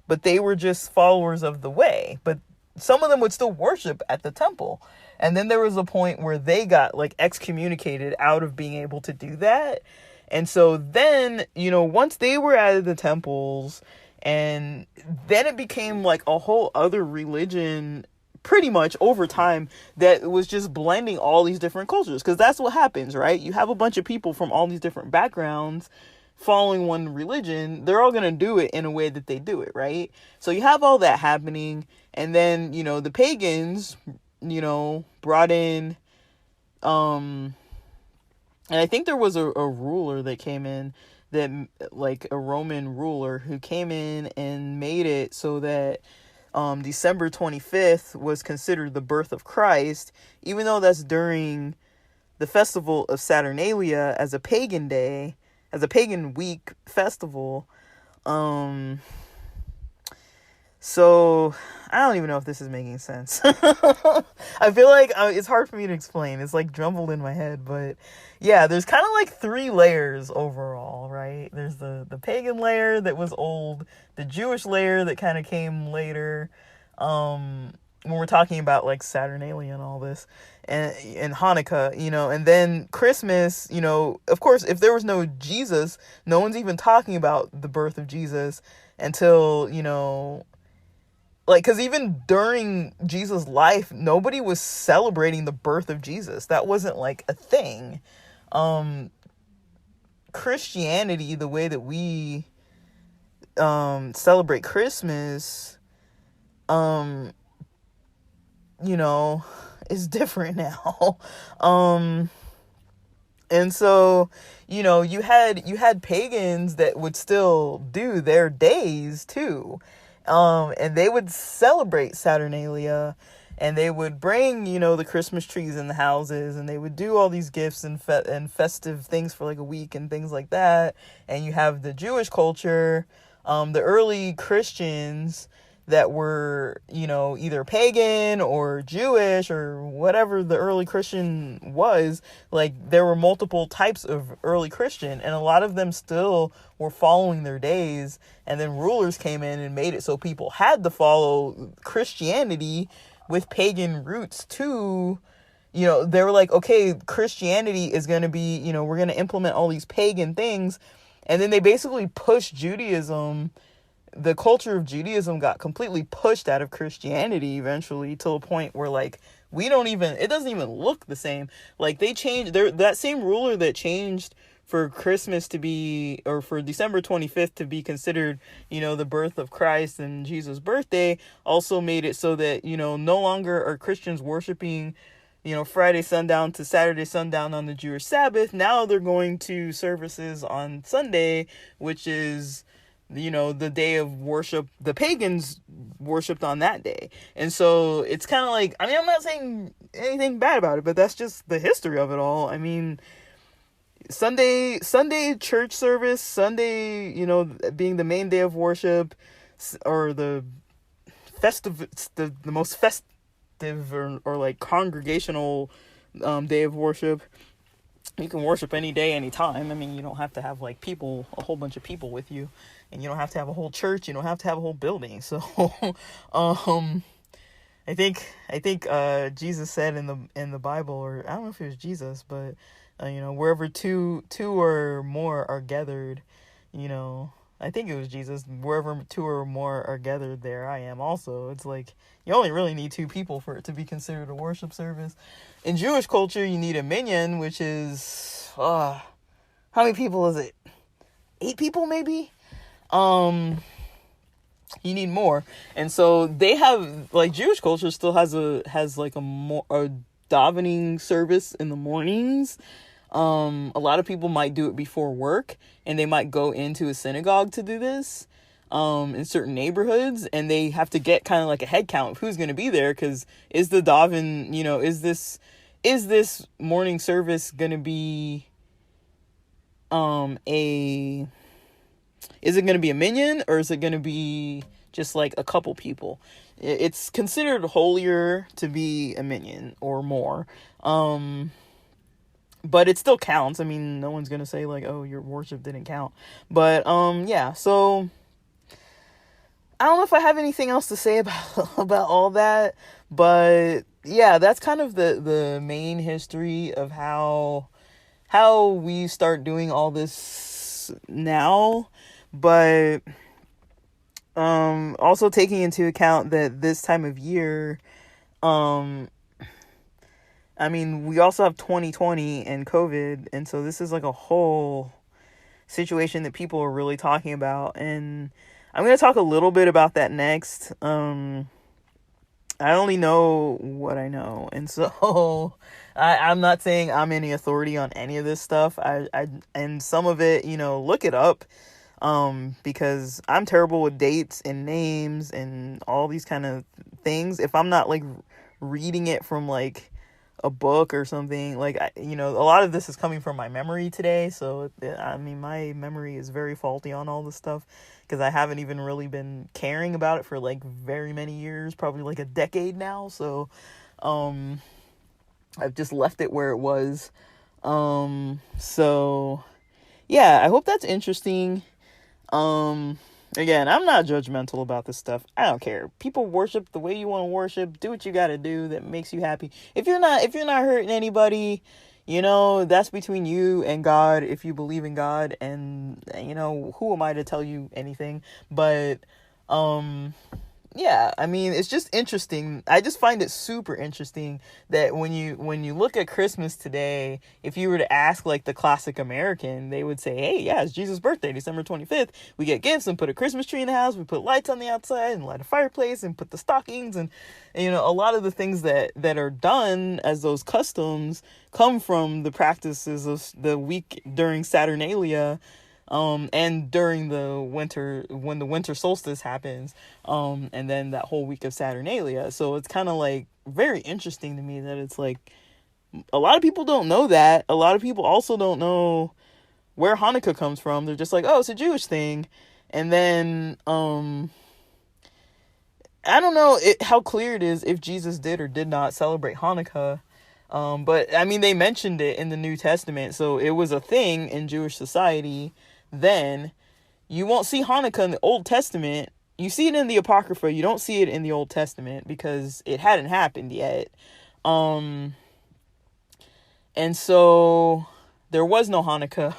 but they were just followers of the way. But some of them would still worship at the temple. And then there was a point where they got like excommunicated out of being able to do that. And so then, once they were out of the temples, and then it became like a whole other religion pretty much over time that was just blending all these different cultures. Because that's what happens, right? You have a bunch of people from all these different backgrounds following one religion. They're all going to do it in a way that they do it, right? So you have all that happening. And then, the pagans, brought in, and I think there was a ruler that came in, that like a Roman ruler who came in and made it so that December 25th was considered the birth of Christ, even though that's during the festival of Saturnalia as a pagan day, as a pagan week festival. So I don't even know if this is making sense. I feel like it's hard for me to explain. It's like jumbled in my head, but yeah, there's kind of like 3 layers overall, right? There's the pagan layer that was old, the Jewish layer that kind of came later, when we're talking about like Saturnalia and all this, and Hanukkah, and then Christmas, of course, if there was no Jesus, no one's even talking about the birth of Jesus until, like, because even during Jesus' life, nobody was celebrating the birth of Jesus. That wasn't like a thing. Christianity, the way that we celebrate Christmas, is different now. And so, you had pagans that would still do their days too. And they would celebrate Saturnalia, and they would bring, the Christmas trees in the houses, and they would do all these gifts and festive things for like a week and things like that. And you have the Jewish culture, the early Christians that were, either pagan or Jewish or whatever the early Christian was. Like, there were multiple types of early Christian, and a lot of them still were following their days. And then rulers came in and made it so people had to follow Christianity with pagan roots too. They were like, okay, Christianity is going to be, we're going to implement all these pagan things. And then they basically pushed Judaism. The culture of Judaism got completely pushed out of Christianity eventually, to a point where like it doesn't even look the same. Like, they changed that same ruler that changed for Christmas to be, or for December 25th to be considered, the birth of Christ and Jesus' birthday, also made it so that, no longer are Christians worshiping, Friday sundown to Saturday sundown on the Jewish Sabbath. Now they're going to services on Sunday, which is, the day of worship. The pagans worshipped on that day. And so it's kind of like, I'm not saying anything bad about it, but that's just the history of it all. Sunday church service, Sunday, being the main day of worship, or the festive, the most festive or like congregational day of worship. You can worship any day, any time. You don't have to have like a whole bunch of people with you, and you don't have to have a whole church. You don't have to have a whole building. So, I think Jesus said in the Bible, or I don't know if it was Jesus, but wherever two or more are gathered, I think it was Jesus. Wherever 2 or more are gathered, there I am also. It's like, you only really need 2 people for it to be considered a worship service. In Jewish culture, you need a minyan, which is, how many people is it? 8 people, maybe? You need more. And so they have, like, Jewish culture still has a davening service in the mornings. A lot of people might do it before work, and they might go into a synagogue to do this, in certain neighborhoods, and they have to get kind of like a head count of who's going to be there, because is the daven, is this morning service going to be, is it going to be a minyan, or is it going to be just like a couple people? It's considered holier to be a minyan or more. But it still counts. No one's going to say like, oh, your worship didn't count. But, yeah, so I don't know if I have anything else to say about all that, but yeah, that's kind of the main history of how we start doing all this now. But, also taking into account that this time of year, we also have 2020 and COVID, and so this is like a whole situation that people are really talking about, and I'm going to talk a little bit about that next. I only know what I know, and so I'm not saying I'm any authority on any of this stuff. And some of it, look it up. Because I'm terrible with dates and names and all these kind of things. If I'm not like reading it from like a book or something, like a lot of this is coming from my memory today, so I mean my memory is very faulty on all this stuff because I haven't even really been caring about it for like very many years, probably like a decade now. So I've just left it where it was. So yeah, I hope that's interesting. Again, I'm not judgmental about this stuff. I don't care. People worship the way you want to worship. Do what you got to do that makes you happy. If you're not hurting anybody, that's between you and God, if you believe in God. And who am I to tell you anything? But yeah, I mean, it's just interesting. I just find it super interesting that when you look at Christmas today, if you were to ask like the classic American, they would say, hey, yeah, it's Jesus' birthday, December 25th. We get gifts and put a Christmas tree in the house. We put lights on the outside and light a fireplace and put the stockings. And a lot of the things that are done as those customs come from the practices of the week during Saturnalia. And during the winter, when the winter solstice happens, and then that whole week of Saturnalia. So it's kind of like very interesting to me that it's like a lot of people don't know that. A lot of people also don't know where Hanukkah comes from. They're just like, oh, it's a Jewish thing. And then, I don't know how clear it is if Jesus did or did not celebrate Hanukkah. But I mean, they mentioned it in the New Testament. So it was a thing in Jewish society. Then you won't see Hanukkah in the Old Testament. You see it in the Apocrypha. You don't see it in the Old Testament because it hadn't happened yet. And so there was no Hanukkah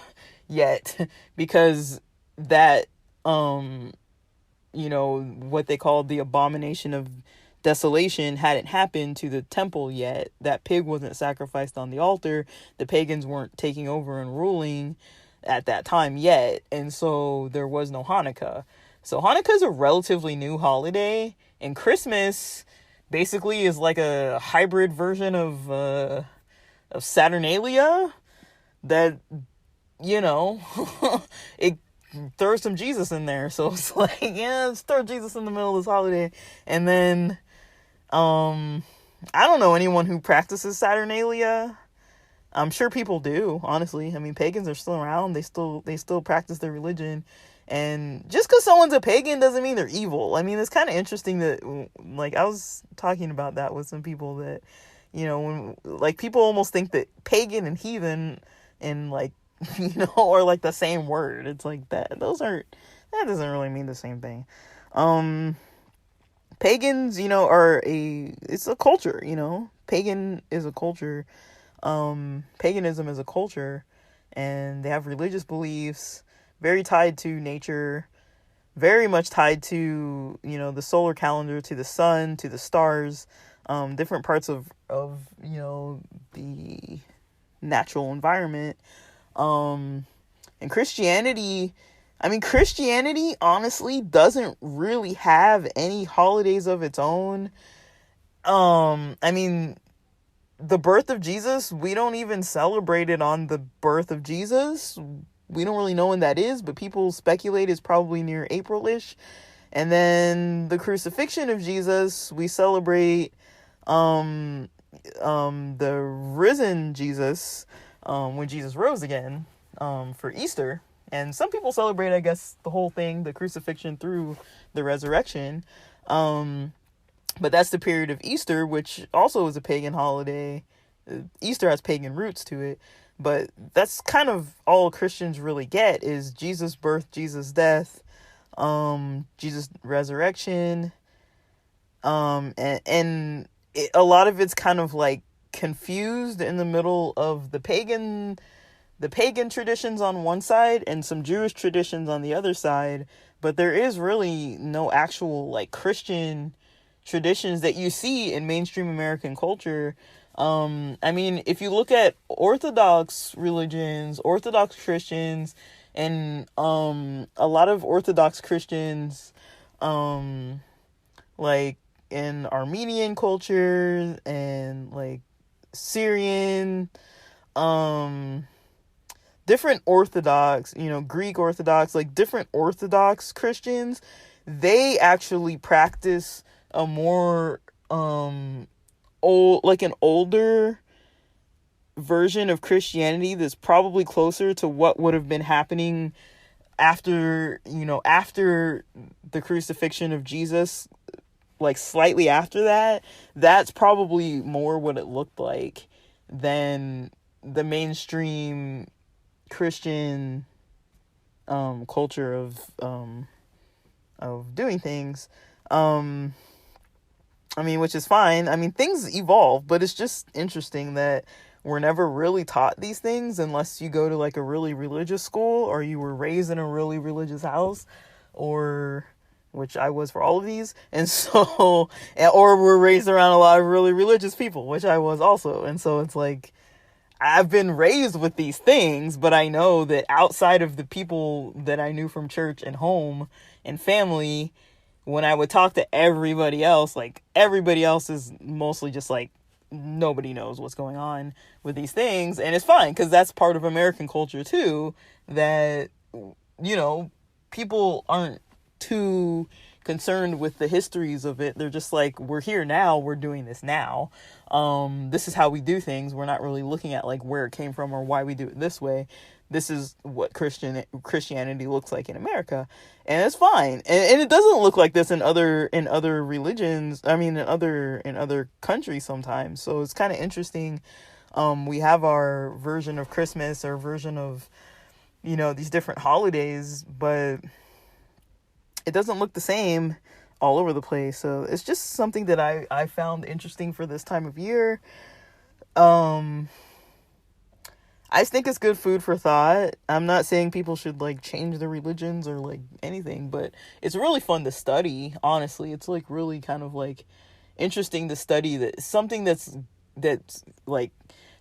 yet because that, what they called the abomination of desolation hadn't happened to the temple yet. That pig wasn't sacrificed on the altar. The pagans weren't taking over and ruling at that time yet, and so there was no Hanukkah. So Hanukkah is a relatively new holiday, and Christmas basically is like a hybrid version of Saturnalia that it throws some Jesus in there. So it's like, yeah, let's throw Jesus in the middle of this holiday. And then I don't know anyone who practices Saturnalia. I'm sure people do, honestly. I mean, pagans are still around. They still practice their religion. And just because someone's a pagan doesn't mean they're evil. I mean, it's kind of interesting that, like, I was talking about that with some people that, when, like, people almost think that pagan and heathen and, like, are, like, the same word. It's like that doesn't really mean the same thing. Pagans, it's a culture, Pagan is a culture. Paganism is a culture, and they have religious beliefs very tied to nature, very much tied to the solar calendar, to the sun, to the stars, different parts of the natural environment. And Christianity honestly doesn't really have any holidays of its own. I mean, the birth of Jesus, we don't even celebrate it on the birth of Jesus. We don't really know when that is, but people speculate it's probably near April-ish. And then the crucifixion of Jesus, we celebrate the risen Jesus, when Jesus rose again, for Easter. And some people celebrate, I guess, the whole thing, the crucifixion through the resurrection. But that's the period of Easter, which also is a pagan holiday. Easter has pagan roots to it. But that's kind of all Christians really get is Jesus' birth, Jesus' death, Jesus' resurrection. And a lot of it's kind of like confused in the middle of the pagan traditions on one side and some Jewish traditions on the other side. But there is really no actual like Christian traditions that you see in mainstream American culture. I mean, if you look at Orthodox religions, Orthodox Christians, and a lot of Orthodox Christians, like in Armenian culture and like Syrian, different Orthodox, Greek Orthodox, like different Orthodox Christians, they actually practice a more an older version of Christianity that's probably closer to what would have been happening after the crucifixion of Jesus, like slightly after that. That's probably more what it looked like than the mainstream Christian culture of doing things. Which is fine. Things evolve, but it's just interesting that we're never really taught these things unless you go to like a really religious school, or you were raised in a really religious house, or which I was for all of these. And so, or we're raised around a lot of really religious people, which I was also. And so it's like, I've been raised with these things, but I know that outside of the people that I knew from church and home and family, when I would talk to everybody else, like everybody else is mostly just like, nobody knows what's going on with these things. And it's fine, because that's part of American culture too, that, people aren't too concerned with the histories of it. They're just like, we're here now, we're doing this now. This is how we do things. We're not really looking at like where it came from or why we do it this way. This is what Christianity looks like in America, and it's fine. And it doesn't look like this in other religions. In other countries sometimes. So it's kind of interesting. We have our version of Christmas, our version of, these different holidays, but it doesn't look the same all over the place. So it's just something that I found interesting for this time of year. I just think it's good food for thought. I'm not saying people should like change their religions or like anything, but it's really fun to study. Honestly, it's like really kind of like interesting to study that something that's like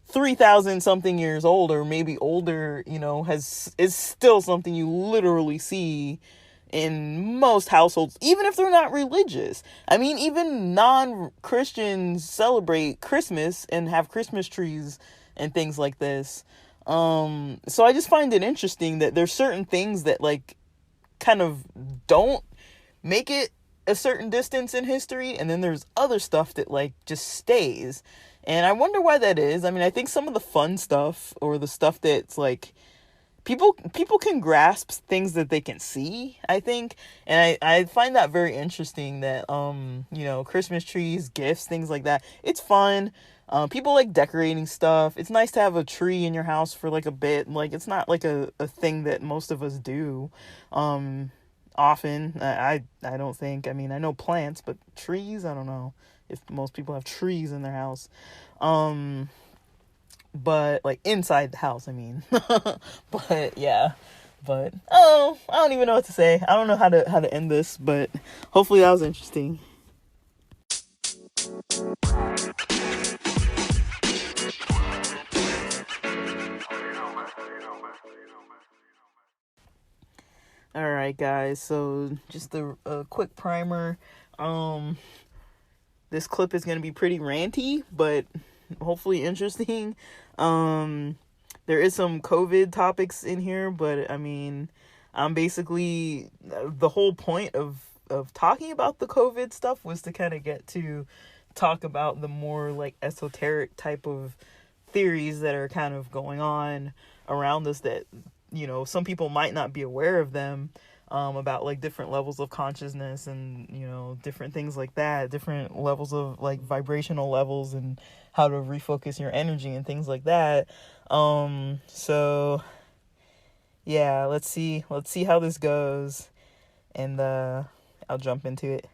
3,000 something years old, or maybe older, is still something you literally see in most households, even if they're not religious. Even non-Christians celebrate Christmas and have Christmas trees and things like this. So I just find it interesting that there's certain things that like kind of don't make it a certain distance in history, and then there's other stuff that like just stays. And I wonder why that is. I think some of the fun stuff, or the stuff that's like people can grasp things that they can see, I think. And I find that very interesting that Christmas trees, gifts, things like that, it's fun. People like decorating stuff. It's nice to have a tree in your house for like a bit. Like, it's not like a thing that most of us do often. I don't think. I know plants, but trees, I don't know if most people have trees in their house. But like inside the house, but yeah. But I don't even know what to say. I don't know how to end this, but hopefully that was interesting. Alright guys, so just a quick primer. This clip is going to be pretty ranty, but hopefully interesting. There is some COVID topics in here, but I'm basically, the whole point of talking about the COVID stuff was to kind of get to talk about the more like esoteric type of theories that are kind of going on around us that, some people might not be aware of them, about like different levels of consciousness and, different things like that, different levels of like vibrational levels, and how to refocus your energy and things like that. So yeah, let's see how this goes, and I'll jump into it.